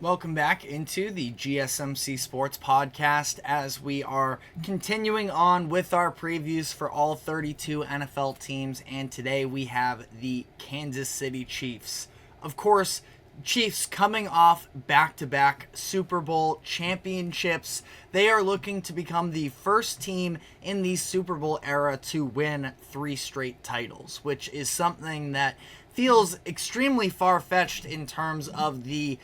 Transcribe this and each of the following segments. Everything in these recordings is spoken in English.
Welcome back into the GSMC Sports Podcast as we are continuing on with our previews for all 32 NFL teams, and today we have the Kansas City Chiefs. Of course, Chiefs coming off back-to-back Super Bowl championships. They are looking to become the first team in the Super Bowl era to win 3 straight titles, which is something that feels extremely far-fetched in terms of the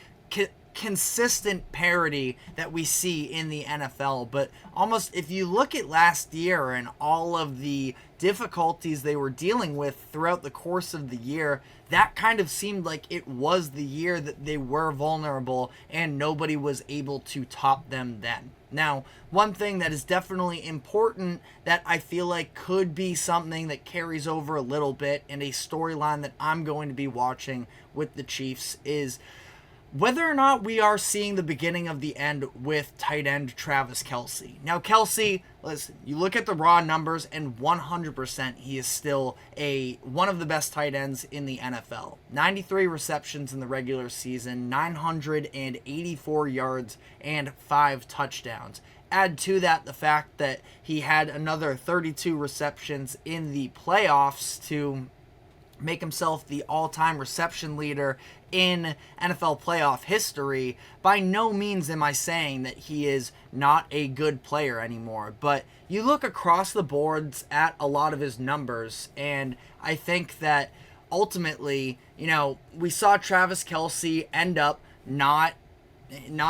consistent parity that we see in the NFL. But almost if you look at last year and all of the difficulties they were dealing with throughout the course of the year, that kind of seemed like it was the year that they were vulnerable and nobody was able to top them then. Now, one thing that is definitely important that I feel like could be something that carries over a little bit and a storyline that I'm going to be watching with the Chiefs is whether or not we are seeing the beginning of the end with tight end Travis Kelce. Now, Kelce, listen, you look at the raw numbers, and 100% he is still one of the best tight ends in the NFL. 93 receptions in the regular season, 984 yards, and 5 touchdowns. Add to that the fact that he had another 32 receptions in the playoffs to make himself the all-time reception leader in NFL playoff history. By no means am I saying that he is not a good player anymore, but you look across the boards at a lot of his numbers, and I think that ultimately, we saw Travis Kelce end up not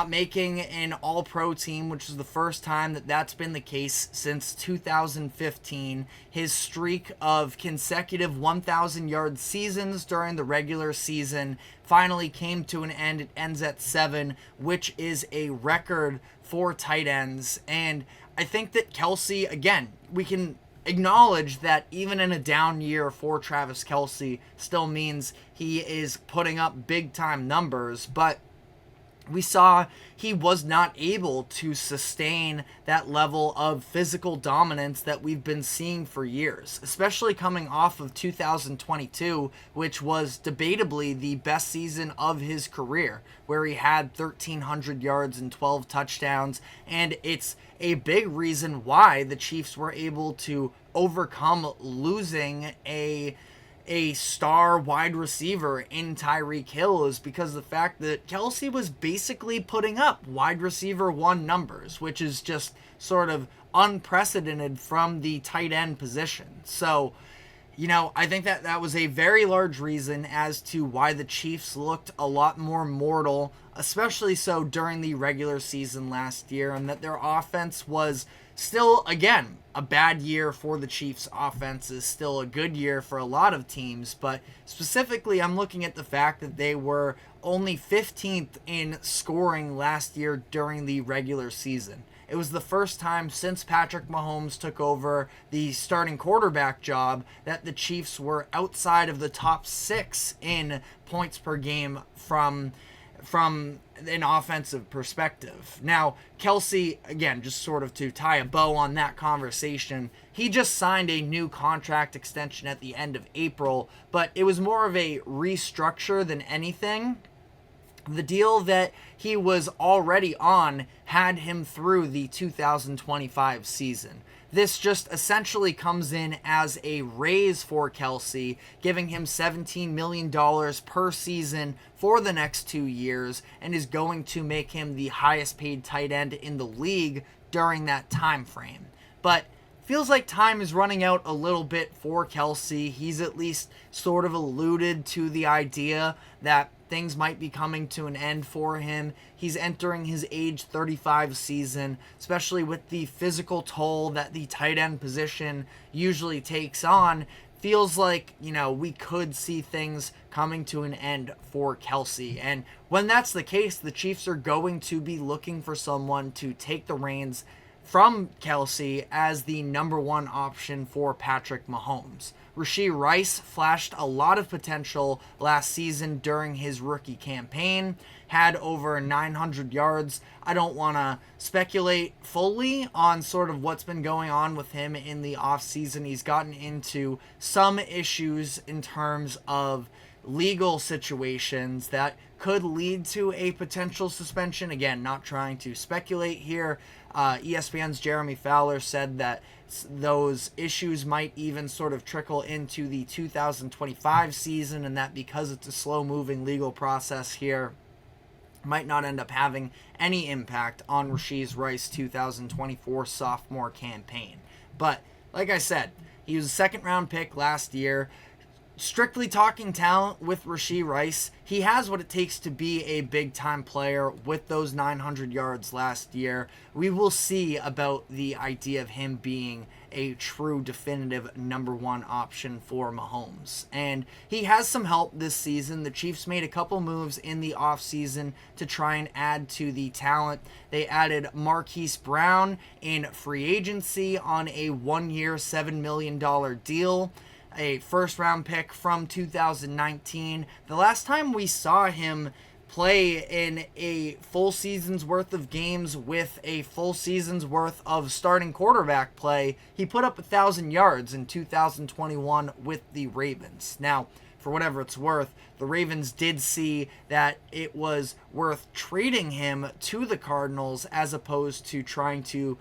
making an all-pro team, which is the first time that that's been the case since 2015. His streak of consecutive 1,000-yard seasons during the regular season finally came to an end. It ends at 7, which is a record for tight ends. And I think that Kelce, again, we can acknowledge that even in a down year for Travis Kelce still means he is putting up big-time numbers, but we saw he was not able to sustain that level of physical dominance that we've been seeing for years, especially coming off of 2022, which was debatably the best season of his career, where he had 1,300 yards and 12 touchdowns, and it's a big reason why the Chiefs were able to overcome losing a star wide receiver in Tyreek Hill is because the fact that Kelce was basically putting up wide receiver 1 numbers, which is just sort of unprecedented from the tight end position. So, I think that was a very large reason as to why the Chiefs looked a lot more mortal, especially so during the regular season last year, and that their offense was still, again, a bad year for the Chiefs' offense is still a good year for a lot of teams, but specifically I'm looking at the fact that they were only 15th in scoring last year during the regular season. It was the first time since Patrick Mahomes took over the starting quarterback job that the Chiefs were outside of the top 6 in points per game from an offensive perspective. Now, Kelce, again, just sort of to tie a bow on that conversation, he just signed a new contract extension at the end of April, but it was more of a restructure than anything. The deal that he was already on had him through the 2025 season. This just essentially comes in as a raise for Kelce, giving him $17 million per season for the next 2 years, and is going to make him the highest paid tight end in the league during that time frame. But feels like time is running out a little bit for Kelce. He's at least sort of alluded to the idea that things might be coming to an end for him. He's entering his age 35 season, especially with the physical toll that the tight end position usually takes on. Feels like, we could see things coming to an end for Kelce. And when that's the case, the Chiefs are going to be looking for someone to take the reins from Kelce as the number 1 option for Patrick Mahomes. Rashee Rice flashed a lot of potential last season during his rookie campaign, had over 900 yards. I don't want to speculate fully on sort of what's been going on with him in the offseason. He's gotten into some issues in terms of legal situations that could lead to a potential suspension. Again, not trying to speculate here. ESPN's Jeremy Fowler said that those issues might even sort of trickle into the 2025 season, and that because it's a slow-moving legal process here, might not end up having any impact on Rashee Rice's 2024 sophomore campaign. But like I said, he was a second-round pick last year. Strictly talking talent with Rashee Rice, he has what it takes to be a big-time player with those 900 yards last year. We will see about the idea of him being a true definitive number one option for Mahomes. And he has some help this season. The Chiefs made a couple moves in the offseason to try and add to the talent. They added Marquise Brown in free agency on a one-year, $7 million deal. A first-round pick from 2019. The last time we saw him play in a full season's worth of games with a full season's worth of starting quarterback play, he put up 1,000 yards in 2021 with the Ravens. Now, for whatever it's worth, the Ravens did see that it was worth trading him to the Cardinals as opposed to trying to,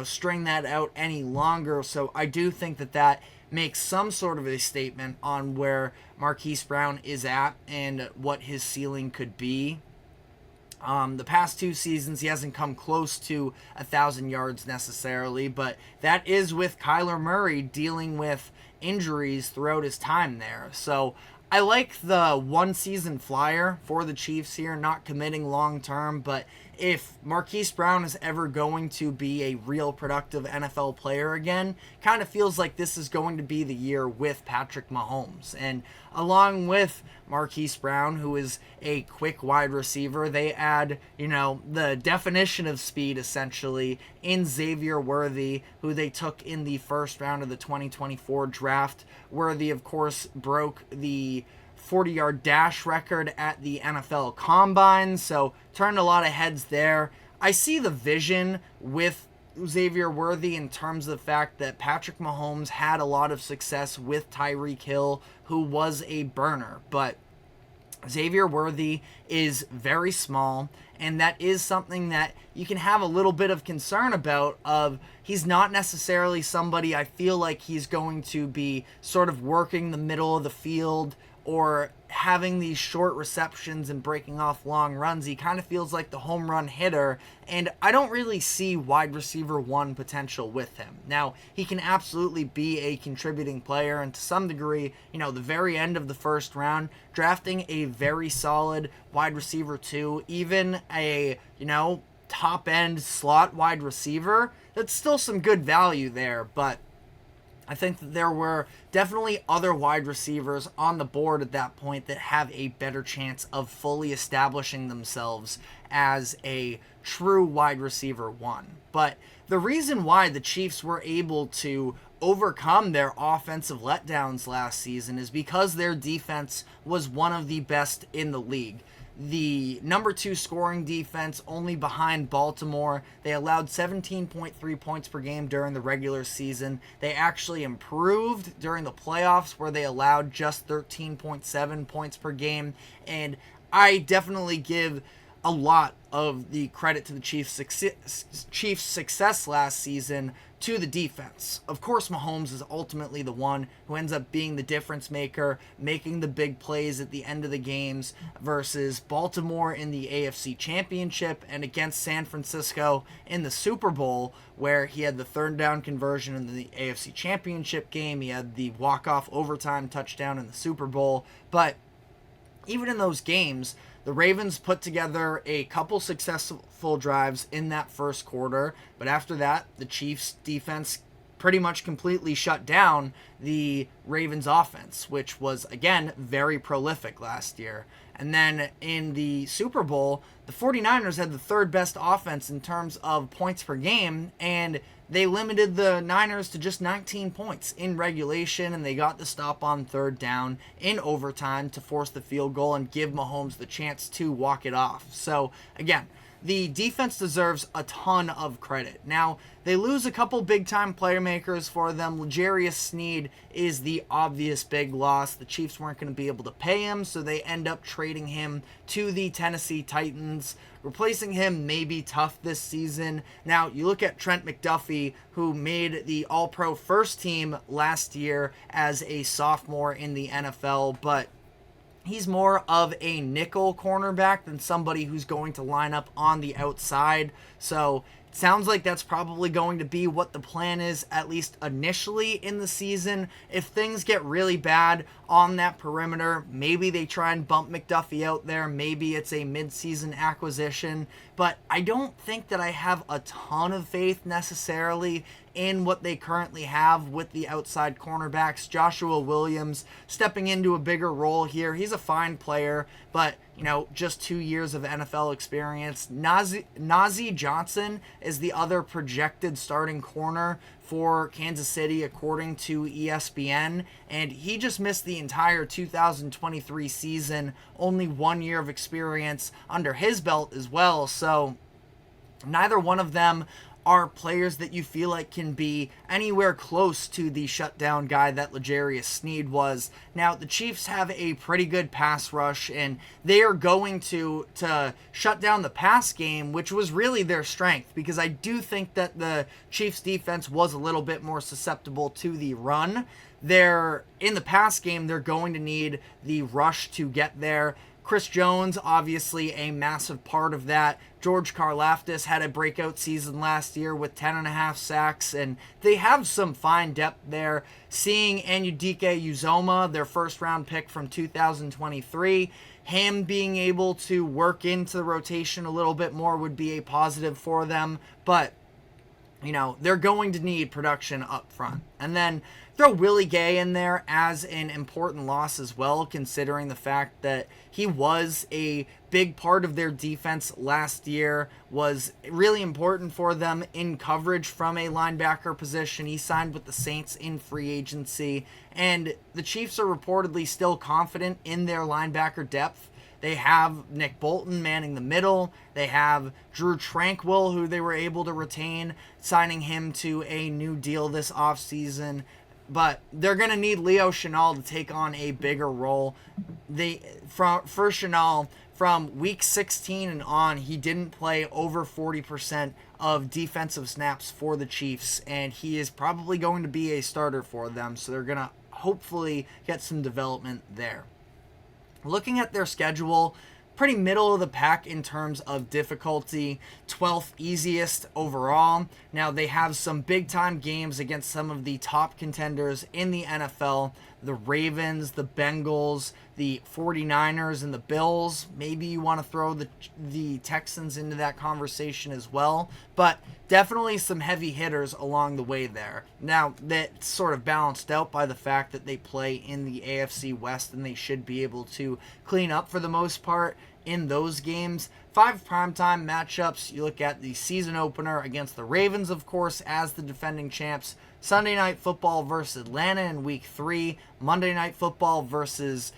string that out any longer. So I do think that makes some sort of a statement on where Marquise Brown is at and what his ceiling could be. The past two seasons, he hasn't come close to 1,000 yards necessarily, but that is with Kyler Murray dealing with injuries throughout his time there. So I like the one-season flyer for the Chiefs here, not committing long-term, but if Marquise Brown is ever going to be a real productive NFL player again, kind of feels like this is going to be the year with Patrick Mahomes. And along with Marquise Brown, who is a quick wide receiver, they add, the definition of speed, essentially, in Xavier Worthy, who they took in the first round of the 2024 draft. Worthy, of course, broke the 40-yard dash record at the NFL Combine, so turned a lot of heads there. I see the vision with Xavier Worthy in terms of the fact that Patrick Mahomes had a lot of success with Tyreek Hill, who was a burner, but Xavier Worthy is very small, and that is something that you can have a little bit of concern about. He's not necessarily somebody I feel like he's going to be sort of working the middle of the field or having these short receptions and breaking off long runs. He kind of feels like the home run hitter, and I don't really see wide receiver one potential with him. Now, he can absolutely be a contributing player, and to some degree, the very end of the first round, drafting a very solid wide receiver two, even a, top-end slot wide receiver, that's still some good value there, but I think that there were definitely other wide receivers on the board at that point that have a better chance of fully establishing themselves as a true wide receiver one. But the reason why the Chiefs were able to overcome their offensive letdowns last season is because their defense was one of the best in the league. The number 2 scoring defense, only behind Baltimore. They allowed 17.3 points per game during the regular season. They actually improved during the playoffs, where they allowed just 13.7 points per game. And I definitely give a lot of the credit to the Chiefs' success last season to the defense. Of course, Mahomes is ultimately the one who ends up being the difference maker, making the big plays at the end of the games, versus Baltimore in the AFC Championship and against San Francisco in the Super Bowl, where he had the third down conversion in the AFC Championship game. He had the walk-off overtime touchdown in the Super Bowl. But even in those games, the Ravens put together a couple successful drives in that first quarter, but after that, the Chiefs' defense pretty much completely shut down the Ravens' offense, which was, again, very prolific last year. And then in the Super Bowl, the 49ers had the third best offense in terms of points per game, and they limited the Niners to just 19 points in regulation, and they got the stop on third down in overtime to force the field goal and give Mahomes the chance to walk it off. So, again, the defense deserves a ton of credit. Now, they lose a couple big-time playmakers for them. L'Jarius Sneed is the obvious big loss. The Chiefs weren't going to be able to pay him, so they end up trading him to the Tennessee Titans. Replacing him may be tough this season. Now, you look at Trent McDuffie, who made the All-Pro first team last year as a sophomore in the NFL, but he's more of a nickel cornerback than somebody who's going to line up on the outside. So it sounds like that's probably going to be what the plan is, at least initially in the season. If things get really bad on that perimeter, maybe they try and bump McDuffie out there. Maybe it's a mid-season acquisition. But I don't think that I have a ton of faith necessarily in what they currently have with the outside cornerbacks. Joshua Williams stepping into a bigger role here. He's a fine player, but, just 2 years of NFL experience. Najee Johnson is the other projected starting corner for Kansas City, according to ESPN, and he just missed the entire 2023 season. Only 1 year of experience under his belt as well, so neither one of them are players that you feel like can be anywhere close to the shutdown guy that L'Jarius Sneed was. Now, the Chiefs have a pretty good pass rush, and they are going to shut down the pass game, which was really their strength, because I do think that the Chiefs defense was a little bit more susceptible to the run. In the pass game, they're going to need the rush to get there. Chris Jones, obviously a massive part of that. George Karlaftis had a breakout season last year with 10.5 sacks, and they have some fine depth there. Seeing Anyudike Uzoma, their first-round pick from 2023, him being able to work into the rotation a little bit more would be a positive for them, but they're going to need production up front. And then throw Willie Gay in there as an important loss as well, considering the fact that he was a big part of their defense last year, was really important for them in coverage from a linebacker position. He signed with the Saints in free agency, and the Chiefs are reportedly still confident in their linebacker depth. They have Nick Bolton manning the middle. They have Drew Tranquill, who they were able to retain, signing him to a new deal this offseason. But they're going to need Leo Chenal to take on a bigger role. For Chenal, from week 16 and on, he didn't play over 40% of defensive snaps for the Chiefs, and he is probably going to be a starter for them, so they're going to hopefully get some development there. Looking at their schedule, pretty middle of the pack in terms of difficulty, 12th easiest overall. Now, they have some big-time games against some of the top contenders in the NFL, the Ravens, the Bengals, the 49ers, and the Bills. Maybe you want to throw the Texans into that conversation as well, but definitely some heavy hitters along the way there. Now, that's sort of balanced out by the fact that they play in the AFC West, and they should be able to clean up for the most part in those games. 5 primetime matchups. You look at the season opener against the Ravens, of course, as the defending champs. Sunday Night Football versus Atlanta in Week 3. Monday Night Football versus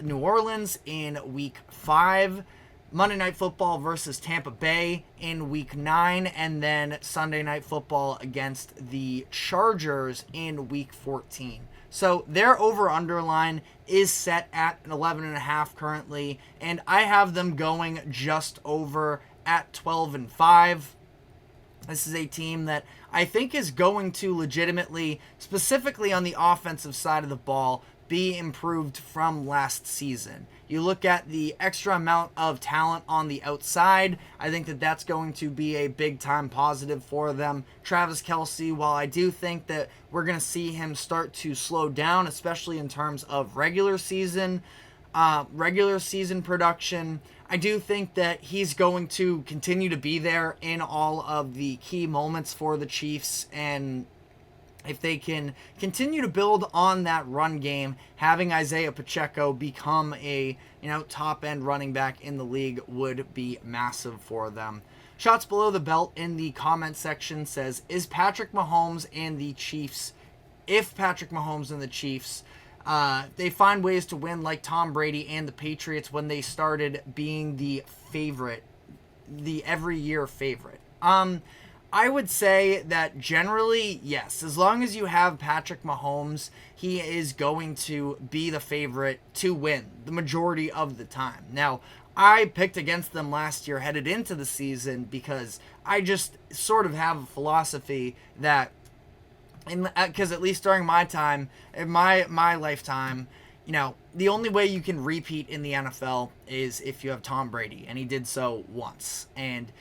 New Orleans in Week 5. Monday Night Football versus Tampa Bay in Week 9. And then Sunday Night Football against the Chargers in Week 14. So their over-under line is set at 11.5 currently, and I have them going just over at 12-5. This is a team that I think is going to legitimately, specifically on the offensive side of the ball, be improved from last season. You look at the extra amount of talent on the outside, I think that that's going to be a big-time positive for them. Travis Kelce, while I do think that we're going to see him start to slow down, especially in terms of regular season production, I do think that he's going to continue to be there in all of the key moments for the Chiefs, and if they can continue to build on that run game, having Isaiah Pacheco become a top-end running back in the league would be massive for them. Shots below the belt in the comment section says, if Patrick Mahomes and the Chiefs, they find ways to win like Tom Brady and the Patriots when they started being the favorite the every year favorite? I would say that generally, yes. As long as you have Patrick Mahomes, he is going to be the favorite to win the majority of the time. Now, I picked against them last year headed into the season because I just sort of have a philosophy that, because at least during my time, in my lifetime, the only way you can repeat in the NFL is if you have Tom Brady, and he did so once. And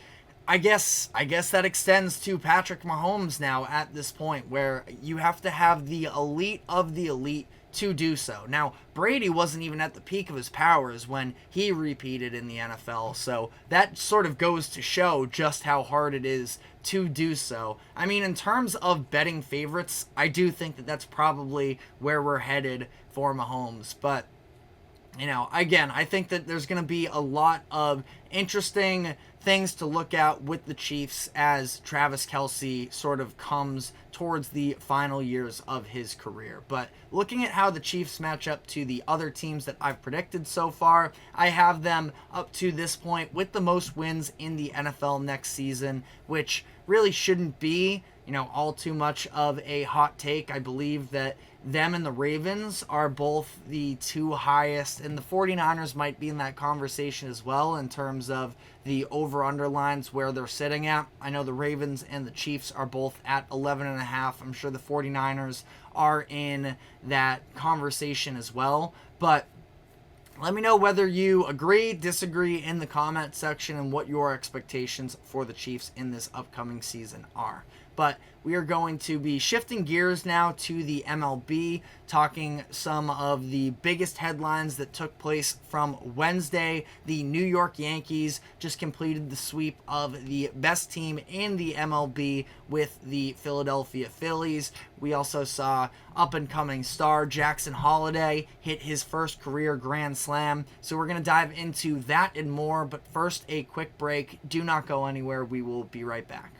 I guess that extends to Patrick Mahomes now at this point, where you have to have the elite of the elite to do so. Now, Brady wasn't even at the peak of his powers when he repeated in the NFL, so that sort of goes to show just how hard it is to do so. I mean, in terms of betting favorites, I do think that that's probably where we're headed for Mahomes, but again, I think that there's going to be a lot of interesting things to look at with the Chiefs as Travis Kelce sort of comes towards the final years of his career. But looking at how the Chiefs match up to the other teams that I've predicted so far, I have them up to this point with the most wins in the NFL next season, which really shouldn't be, all too much of a hot take. I believe that them and the Ravens are both the two highest, and the 49ers might be in that conversation as well in terms of the over-under lines where they're sitting at. I know the Ravens and the Chiefs are both at 11.5. I'm sure the 49ers are in that conversation as well, but let me know whether you agree, disagree in the comment section and what your expectations for the Chiefs in this upcoming season are. But we are going to be shifting gears now to the MLB, talking some of the biggest headlines that took place from Wednesday. The New York Yankees just completed the sweep of the best team in the MLB with the Philadelphia Phillies. We also saw up-and-coming star Jackson Holliday hit his first career grand slam. So we're going to dive into that and more, but first a quick break. Do not go anywhere. We will be right back.